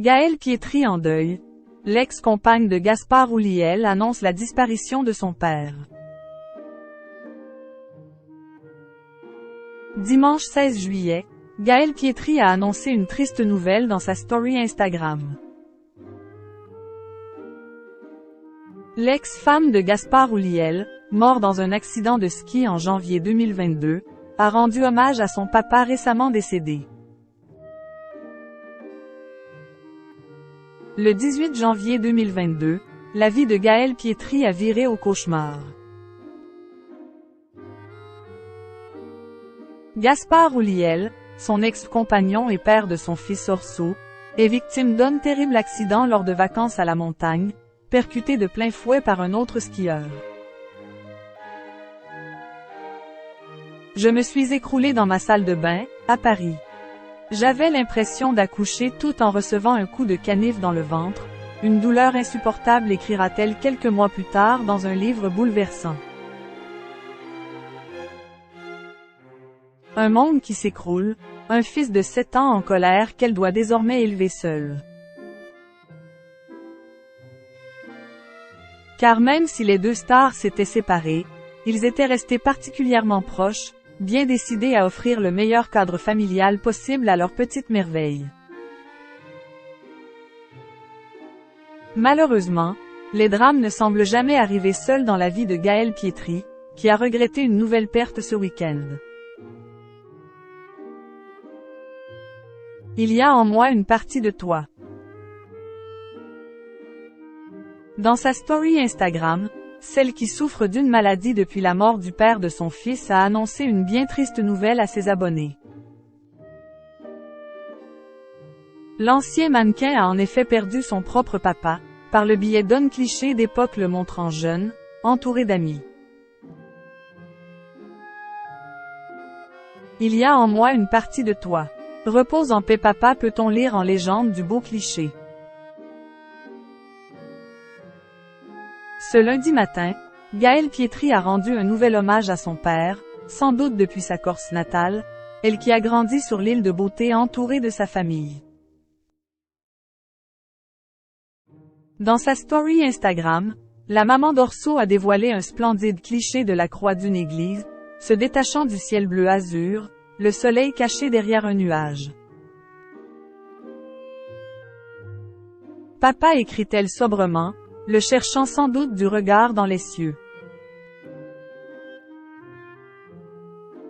Gaëlle Pietri en deuil. L'ex-compagne de Gaspard Houlliel annonce la disparition de son père. Dimanche 16 juillet, Gaëlle Pietri a annoncé une triste nouvelle dans sa story Instagram. L'ex-femme de Gaspard Houlliel, mort dans un accident de ski en janvier 2022, a rendu hommage à son papa récemment décédé. Le 18 janvier 2022, la vie de Gaëlle Pietri a viré au cauchemar. Gaspard Houlliel, son ex-compagnon et père de son fils Orso, est victime d'un terrible accident lors de vacances à la montagne, percuté de plein fouet par un autre skieur. Je me suis écroulé dans ma salle de bain, à Paris. J'avais l'impression d'accoucher tout en recevant un coup de canif dans le ventre, une douleur insupportable, écrira-t-elle quelques mois plus tard dans un livre bouleversant. Un monde qui s'écroule, un fils de 7 ans en colère qu'elle doit désormais élever seule. Car même si les deux stars s'étaient séparés, ils étaient restés particulièrement proches, bien décidés à offrir le meilleur cadre familial possible à leur petite merveille. Malheureusement, les drames ne semblent jamais arriver seuls dans la vie de Gaëlle Pietri, qui a regretté une nouvelle perte ce week-end. Il y a en moi une partie de toi. Dans sa story Instagram, celle qui souffre d'une maladie depuis la mort du père de son fils a annoncé une bien triste nouvelle à ses abonnés. L'ancien mannequin a en effet perdu son propre papa, par le biais d'un cliché d'époque le montrant jeune, entouré d'amis. Il y a en moi une partie de toi. Repose en paix papa, peut-on lire en légende du beau cliché. Ce lundi matin, Gaëlle Pietri a rendu un nouvel hommage à son père, sans doute depuis sa Corse natale, elle qui a grandi sur l'île de Beauté entourée de sa famille. Dans sa story Instagram, la maman d'Orso a dévoilé un splendide cliché de la croix d'une église, se détachant du ciel bleu azur, le soleil caché derrière un nuage. Papa, écrit-elle sobrement, le cherchant sans doute du regard dans les cieux.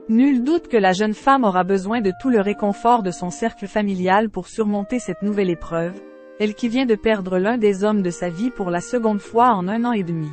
Nul doute que la jeune femme aura besoin de tout le réconfort de son cercle familial pour surmonter cette nouvelle épreuve, elle qui vient de perdre l'un des hommes de sa vie pour la seconde fois en 1 an et demi.